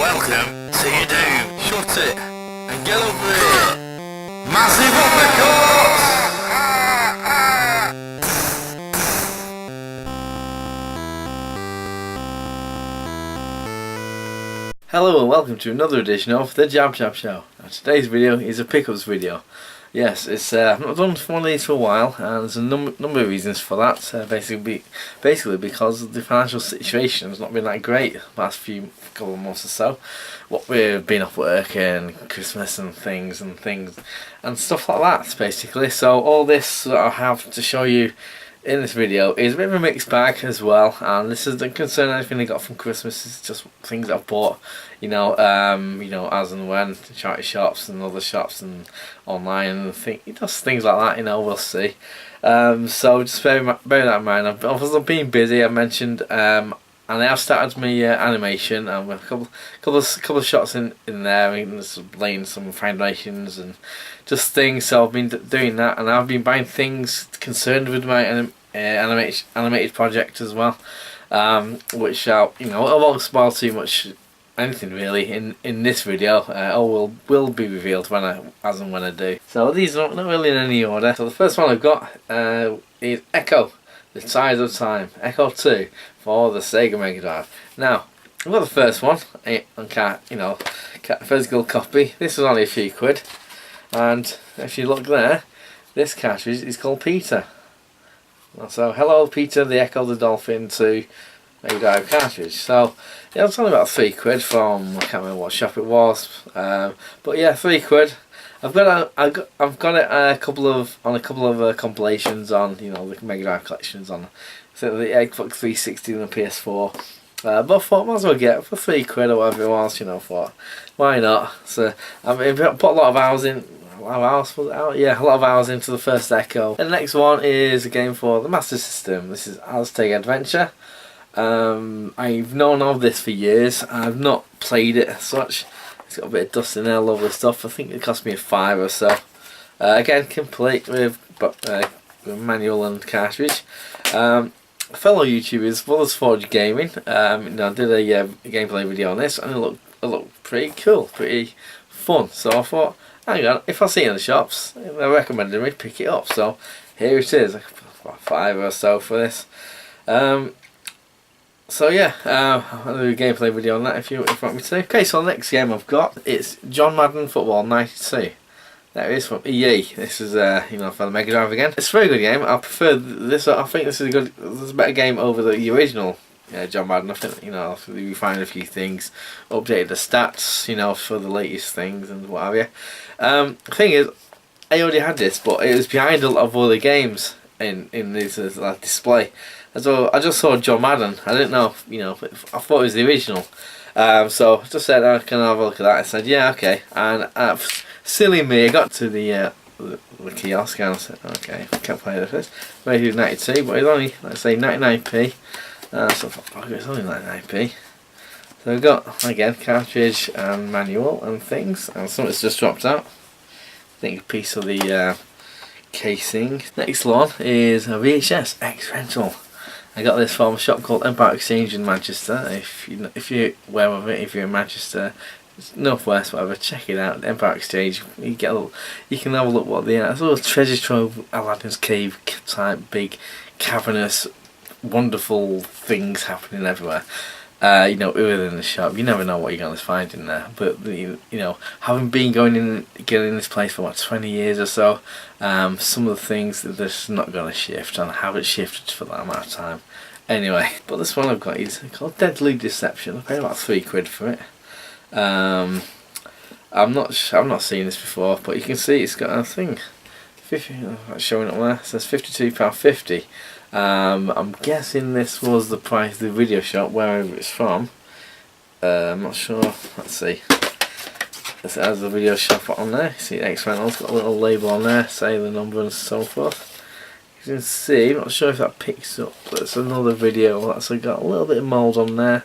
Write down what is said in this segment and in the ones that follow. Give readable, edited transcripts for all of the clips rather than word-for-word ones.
Welcome to your doom. Shut it and get over here. Massive uppercuts! Hello and welcome to another edition of the JabJab Show. Now, today's video is a pickups video. Yes, it's I've not done one of these for a while, and there's a number of reasons for that. Basically because the financial situation has not been that great the past couple of months or so. What we've been off work and Christmas and things and stuff like that, basically. So all this that I have to show you in this video is a bit of a mixed bag as well, and this doesn't concern anything I got from Christmas. It's just things I've bought, as and when, charity shops and other shops and online and just things like that. We'll see. So just bear that in mind. I've been busy. I mentioned, and I have started my animation, and with a couple of shots in there, and just laying some foundations and just things. So I've been doing that, and I've been buying things concerned with my animated project as well, which I won't spoil too much anything really in this video. All will be revealed as and when I do. So these are not really in any order. So the first one I've got is Echo, The Size of Time, Echo 2 for the Sega Mega Drive. Now I've got the first one on physical copy. This was only a few quid, and if you look there, this cartridge is called Peter. So hello Peter, the Echo the Dolphin 2 Mega Drive cartridge. So yeah, it's only about 3 quid from, I can't remember what shop it was, but yeah, 3 quid. I've got it on a couple of compilations on the Mega Drive collections on the Xbox 360 and the PS4. But I thought I might as well get it for 3 quid or whatever it was. Thought why not? So I put a lot of hours in. A lot of hours into the first Echo. And the next one is a game for the Master System. This is Aztec Adventure. I've known of this for years. I've not played it as such. It's got a bit of dust in there, lovely stuff. I think it cost me a £5 or so. Again, complete with manual and cartridge. Fellow YouTubers, Brothers Forge Gaming, I did a gameplay video on this, and it looked pretty cool, pretty fun. So I thought, hang on, if I see it in the shops, they recommended me pick it up. So here it is, £5 or so for this. So yeah, I'll do a gameplay video on that if you want me to. Okay, so the next game I've got, it's John Madden Football 92. There it is from EA. This is for the Mega Drive again. It's a very good game. I prefer this. I think this is a better game over the original John Madden. I think we refined a few things, updated the stats, for the latest things and what have you. The thing is, I already had this, but it was behind a lot of other games in this display. So I just saw John Madden. I didn't know, I thought it was the original. So I just said, I can have a look at that. I said, yeah, okay. And silly me, I got to the kiosk and I said, okay, can't play this. Maybe 92, but it's only, let's say, 99p. So I thought, it's only 99p. So we've got, again, cartridge and manual and things, and something's just dropped out. I think a piece of the casing. Next one is a VHS X Rental. I got this from a shop called Empire Exchange in Manchester. If you're aware of it, if you're in Manchester, Northwest, whatever, check it out. Empire Exchange. You can have a look what they are. It's a little treasure trove, Aladdin's cave type, big, cavernous, wonderful things happening everywhere. Within the shop, you never know what you're going to find in there. But having been getting in this place for 20 years or so, some of the things that they're just not going to shift, and haven't shifted for that amount of time. Anyway, but this one I've got is called Deadly Deception. I paid about 3 quid for it. I've not seen this before, but you can see it's got a thing. Showing up there. It says £52.50. I'm guessing this was the price of the video shop, wherever it's from. I'm not sure. Let's see. This has the video shop on there. See, X Rental's got a little label on there, say the number and so forth. You can see, I'm not sure if that picks up, but it's another video that's got a little bit of mould on there.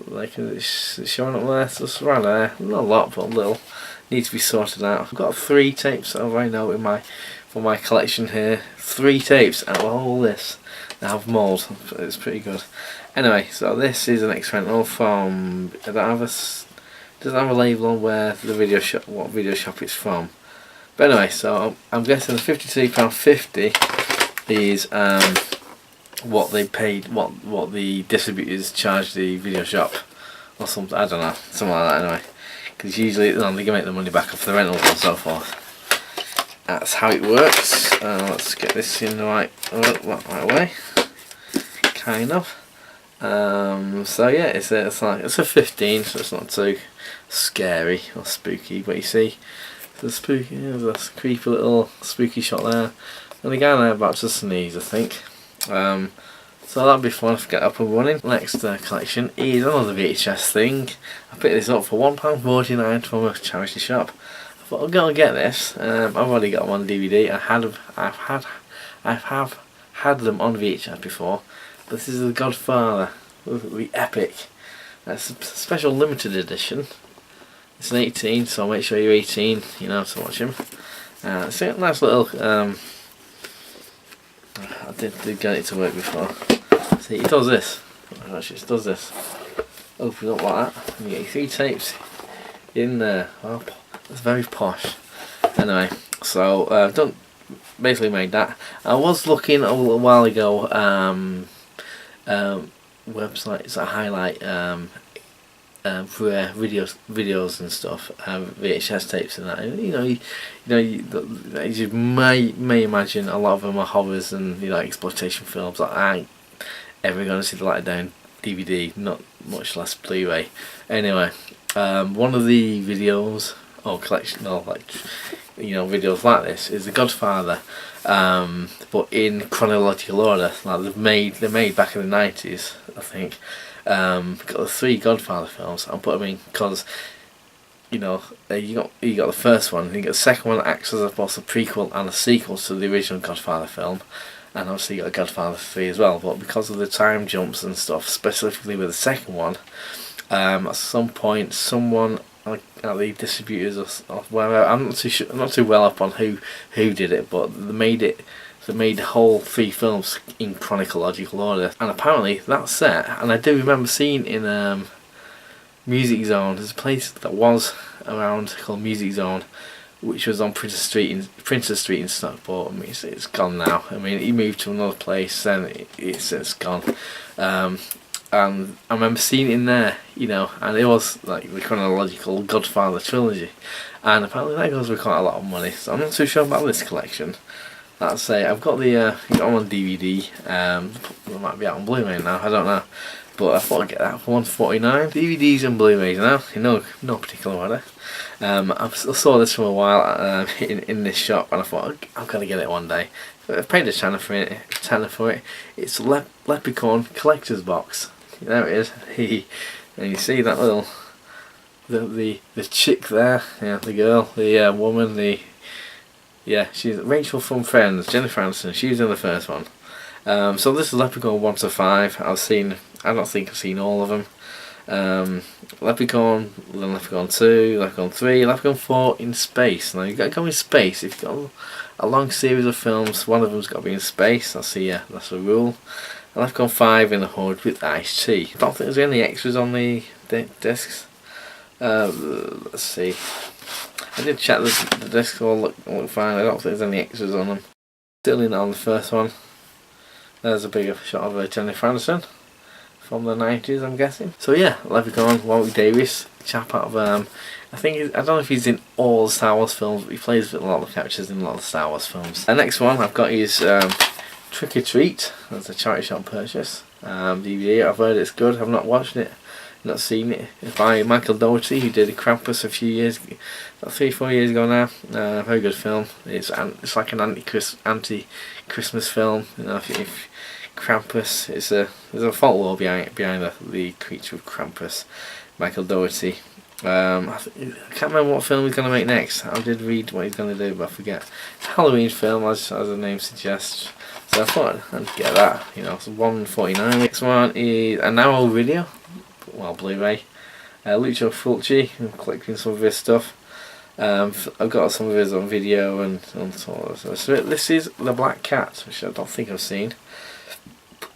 Like it's showing up there, so it's around there. Not a lot, but a little. Needs to be sorted out. I've got 3 tapes over I know for my collection here. 3 tapes out of all this that have mould. It's pretty good. Anyway, so this is an X rental from. I don't have a. Doesn't have a label on where the video shop, what video shop it's from. But anyway, so I'm guessing the £52.50 is what they paid, what the distributors charge the video shop, or something. I don't know, something like that. Anyway, because usually they can make the money back off the rentals and so forth. That's how it works. Let's get this in the right way, kind of. So yeah, it's a 15, so it's not too scary or spooky. But you see, there's there's a creepy little spooky shot there, and the guy there about to sneeze, I think. So that'll be fun to get up and running. Next collection is another VHS thing. I picked this up for £1.49 from a charity shop. I thought I'm gonna get this. I've already got them on DVD. I have had them on VHS before. This is The Godfather, the epic. It's a special limited edition. It's an 18, so make sure you're 18, you know, to watch him. It's a nice little. I did get it to work before. See, it does this. Actually, it does this. Open it up like that, and you get your 3 tapes in there. Oh, that's very posh. Anyway, so I've basically made that. I was looking a little while ago. Websites that highlight for videos and stuff, VHS tapes and that. And, you may imagine a lot of them are horrors and exploitation films that aren't ever going to see the light down DVD, not much less Blu-ray. Anyway, one of the videos or collection or videos like this is The Godfather. But in chronological order, like they're made back in the 90s, I think. Got the 3 Godfather films. I'll put them in because you got the first one, and you got the second one that acts as both a prequel and a sequel to the original Godfather film, and obviously you got Godfather 3 as well. But because of the time jumps and stuff, specifically with the second one, at some point someone at the distributors or whatever, I'm not too sure, I'm not too well up on who did it, but they made the whole 3 films in chronological order. And apparently that set, and I do remember seeing in Music Zone, there's a place that was around called Music Zone, which was on Princess Street in Stockport. I mean, it's gone now. I mean, he moved to another place and it's gone. And I remember seeing it in there, and it was like the chronological Godfather trilogy, and apparently that goes for quite a lot of money. So I'm not too sure about this collection. Let's say I've got the got them on DVD. It might be out on Blu-ray now. I don't know, but I thought I'd get that for $1.49. DVDs and Blu-rays now, in no particular order. I saw this for a while in this shop, and I thought I'm gonna get it one day. I paid a tenner for it. It's a Leprechaun collector's box. There it is. And you see that little the chick there, the girl, the woman, she's Rachel from Friends, Jennifer Aniston. She was in the first one. So this is Leprechaun 1 to 5. I don't think I've seen all of them. Leprechaun, then Leprechaun 2, Leprechaun 3, Leprechaun 4 in space. Now you've got to go in space. If you've got a long series of films, one of them's got to be in space. That's the rule. And Leprechaun 5 in the hood with iced tea. I don't think there's any extras on the discs. Let's see. I did check the discs all look fine. I don't think there's any extras on them. Still in on the first one. There's a bigger shot of Jennifer Aniston from the 90s, I'm guessing. So yeah, Leprechaun, Warwick Davis, chap out of I don't know if he's in all the Star Wars films, but he plays with a lot of characters in a lot of Star Wars films. The next one I've got is Trick or Treat. That's a charity shop purchase. DVD. I've heard it's good. I've not watched it, not seen it. It's by Michael Dougherty, who did Krampus a few years, about 3-4 years ago now. Very good film. It's like an anti-Christmas film. If Krampus, there's a folklore behind the creature of Krampus. Michael Dougherty. I can't remember what film he's going to make next. I did read what he's going to do, but I forget. It's a Halloween film, as the name suggests. So I thought I'd get that. It's $1.49. Next one is a narrow video, Blu-ray. Lucio Fulci. I'm collecting some of his stuff. I've got some of his on video and so on. So this is The Black Cat, which I don't think I've seen.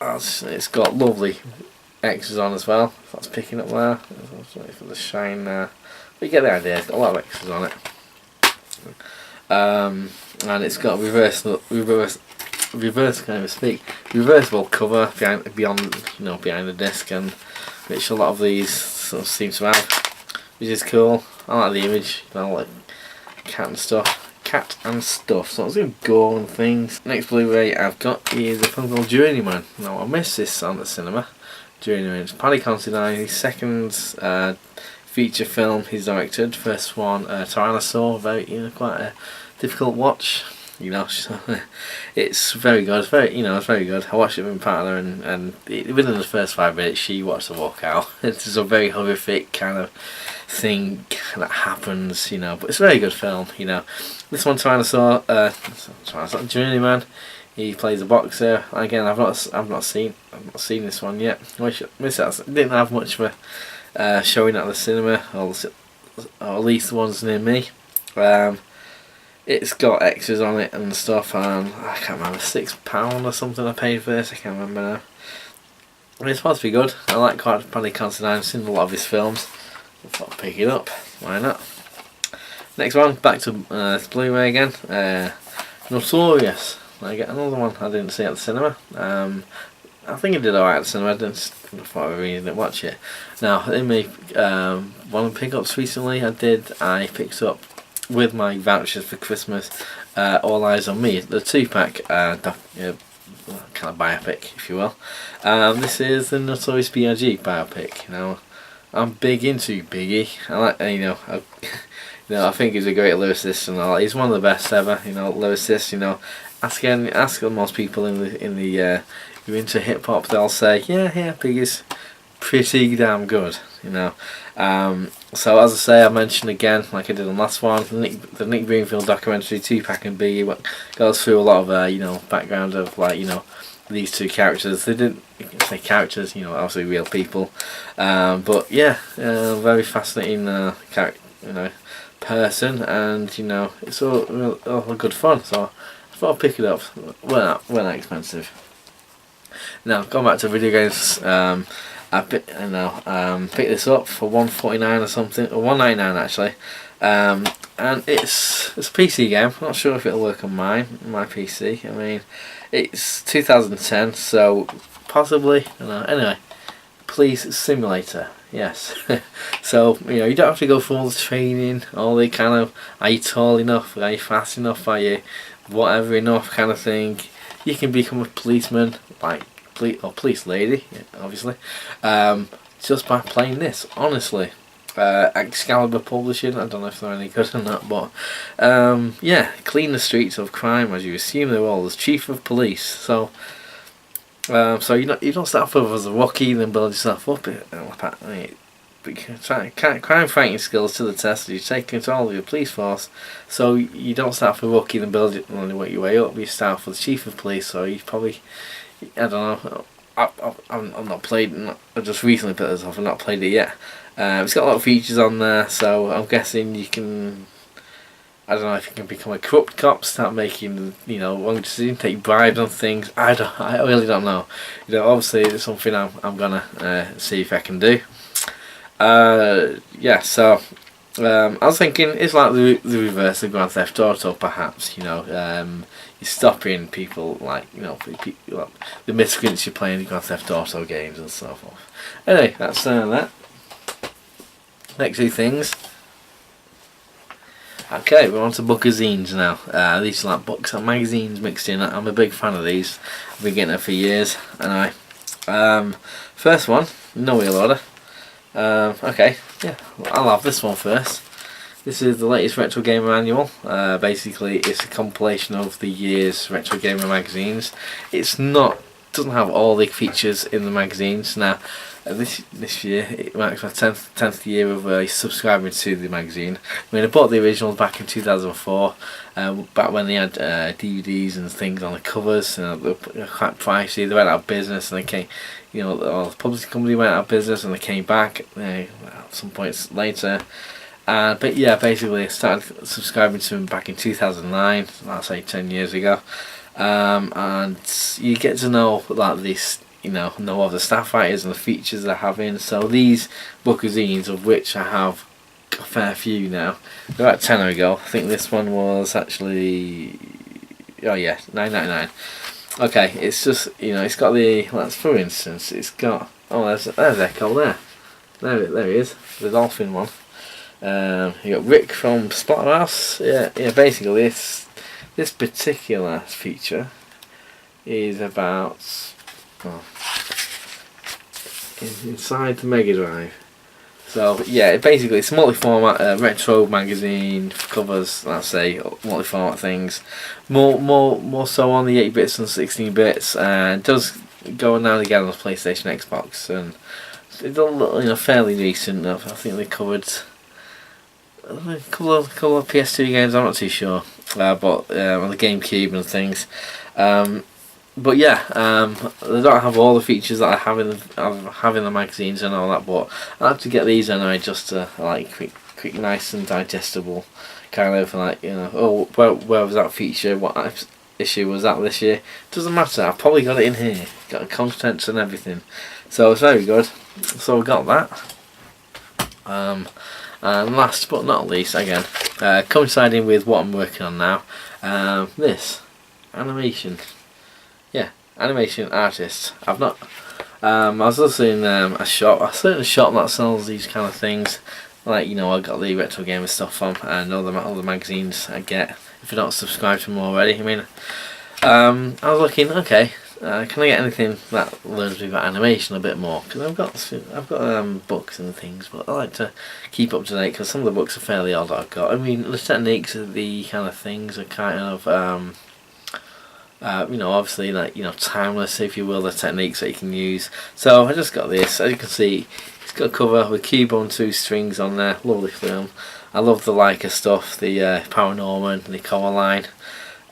It's got lovely extras on as well. If that's picking up there. Let's wait for the shine there. But you get the idea. It's got a lot of extras on it. And it's got a reversible cover behind the disc, and which a lot of these sort of seem to have, which is cool. I like the image, like cat and stuff. So I was going to go on things. Next Blu-ray I've got is a film called Journeyman. Now I missed this on the cinema. Journeyman. It's Paddy Considine, his second feature film he's directed. First one, Tyrannosaur, very quite a difficult watch. So it's very good. It's very good. I watched it with my partner, and within the first 5 minutes, she watched the walkout. It's just a very horrific kind of thing that happens, but it's a very good film. This one, Tyrannosaur, Journeyman. He plays a boxer. Again, I've not seen this one yet. It didn't have much of a showing at the cinema, or at least the ones near me. It's got extras on it and stuff, and I can't remember, £6 or something I paid for this. I can't remember now. It's supposed to be good. I like Paddy Considine. I've seen a lot of his films. I thought I'd pick it up. Why not? Next one, back to Blu-ray again. Notorious. I get another one I didn't see at the cinema. I think it did alright at the cinema. I thought I really didn't watch it. Now, in my one of the pickups recently, I picked up with my vouchers for Christmas, All Eyes on Me, the 2-pack, kind of biopic, if you will. This is the Notorious B.i.g biopic. I'm big into Biggie. I like, I think he's a great lyricist and all. He's one of the best ever, lyricists. Ask most people in the who are into hip hop, they'll say, yeah, Biggie's pretty damn good, So as I say, I mentioned again, like I did on the last one, the Nick Greenfield documentary, 2-pack and Biggie, goes through a lot of background of these two characters. They didn't say characters, obviously real people, but yeah, very fascinating person, and it's all good fun. So I thought I'd pick it up. Well, not expensive. Now going back to video games. I picked this up for $1.49 or something, or $1.99 actually, and it's a PC game. I'm not sure if it'll work on my PC. I mean, it's 2010, so possibly. Anyway, Police Simulator. Yes. So you don't have to go through all the training, all the kind of, are you tall enough, are you fast enough, are you whatever enough kind of thing. You can become a policeman, or police lady, obviously, just by playing this. Honestly, Excalibur Publishing, I don't know if they're any good or not, but yeah, clean the streets of crime as you assume they will as chief of police. So you don't start off as a rookie, then build yourself up. Crime fighting skills to the test. You take control of your police force, so you don't start off a rookie, then build it and work your way up. You start off as chief of police, so you probably, I don't know. I've not played. I just recently put this off. I've not played it yet. It's got a lot of features on there, so I'm guessing you can. I don't know if you can become a corrupt cop, start making wrong decisions, take bribes on things. I really don't know. Obviously it's something I'm gonna see if I can do. Yeah. So I was thinking it's like the reverse of Grand Theft Auto, perhaps. You're stopping people the miscreants you're playing in Grand Theft Auto games and so forth. Anyway, that's that. Next two things. Okay, we're on to bookazines now. These are like books and magazines mixed in. I'm a big fan of these. I've been getting them for years. Anyway, first one, no wheel order. Okay, yeah, I'll have this one first. This is the latest Retro Gamer Manual. Basically, it's a compilation of the year's Retro Gamer magazines. Doesn't have all the features in the magazines. Now, this year it marks my 10th year of subscribing to the magazine. I mean, I bought the originals back in 2004, back when they had DVDs and things on the covers. They were quite pricey. They went out of business, and they came. The publishing company went out of business, and they came back at some points later. But yeah, basically I started subscribing to them back in 2009, I'll say 10 years ago, and you get to know this know of the staff writers and the features they're having. So these book of zines, of which I have a fair few now, they're at £10 ago. I think this one was actually, oh yeah, £9.99. Okay, it's just, you know, it's got the, let's for instance, it's got, oh, there's Echo there. There he is, the dolphin one. You got Rick from Splatterhouse. Yeah. Basically, this particular feature is about, well, inside the Mega Drive. So yeah, basically it's multi-format retro magazine, covers, let's say, multi-format things. More so on the 8 bits and 16 bits, and does go now and again on the PlayStation, Xbox, and it's all, you know, fairly decent. I think they covered a couple of PS2 games. I'm not too sure, but on the GameCube and things. But yeah, they don't have all the features that I have in the magazines and all that. But I have to get these anyway, just to like quick, nice and digestible, kind of like, you know. Oh, where was that feature? What issue was that this year? Doesn't matter. I've probably got it in here. Got the contents and everything. So it's very good. So we got that. And last but not least, again, coinciding with what I'm working on now, this animation. Yeah, animation artist. I've not. I was also in a certain shop that sells these kind of things. Like, you know, I got the retro gamer stuff from, and all the magazines I get. If you're not subscribed to them already, I mean, I was looking. Okay, can I get anything that learns me about animation a bit more? Because I've got books and things, but I like to keep up to date because some of the books are fairly old that I've got. I mean, the techniques of the kind of things are kind of you know, obviously, like, you know, timeless, if you will, the techniques that you can use. So I just got this. As you can see, it's got a cover with Cubone 2 strings on there. Lovely film. I love the Leica stuff, the Paranorman, the Coraline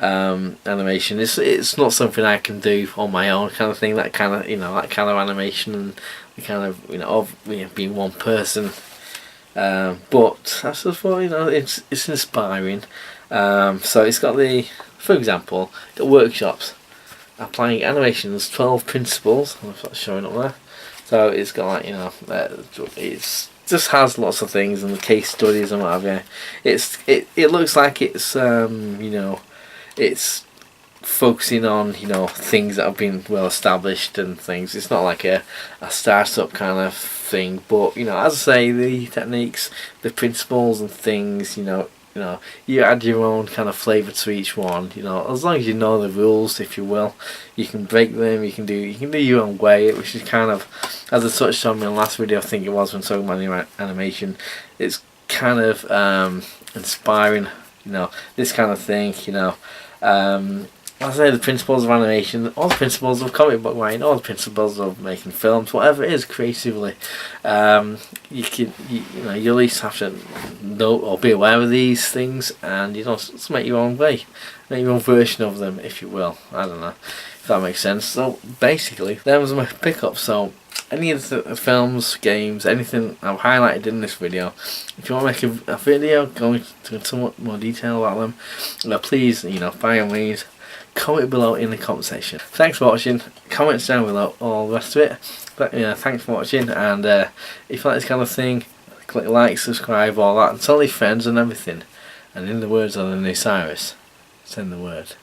animation. It's not something I can do on my own, kind of thing. That kind of, you know, that kind of animation and the kind of, you know, of, you know, being one person. But that's just what, you know, it's inspiring. So it's got the, for example, got workshops applying animations, 12 principles. I don't know if that's showing up there. So it's got, like, you know, it's just has lots of things and the case studies and what have you. It looks like it's you know, it's focusing on, you know, things that have been well established and things. It's not like a startup kind of thing, but, you know, as I say, the techniques, the principles and things, you know, you add your own kind of flavour to each one. You know, as long as you know the rules, if you will, you can break them. You can do your own way, which is kind of, as I touched on in my last video, I think it was, when talking about animation. It's kind of inspiring. You know, this kind of thing. You know, I say the principles of animation, all the principles of comic book writing, all the principles of making films, whatever it is creatively. You know, you at least have to know or be aware of these things, and, you know, just make your own way, make your own version of them, if you will. I don't know if that makes sense. So basically, that was my pickup. So any of the films, games, anything I've highlighted in this video, if you want to make a video going into somewhat more detail about them, please, you know, by all means, comment below in the comment section. Thanks for watching. Comments down below, all the rest of it. But, yeah, thanks for watching, and if you like this kind of thing, click like, subscribe, all that, and tell your friends and everything. And in the words of the new Cyrus, send the word.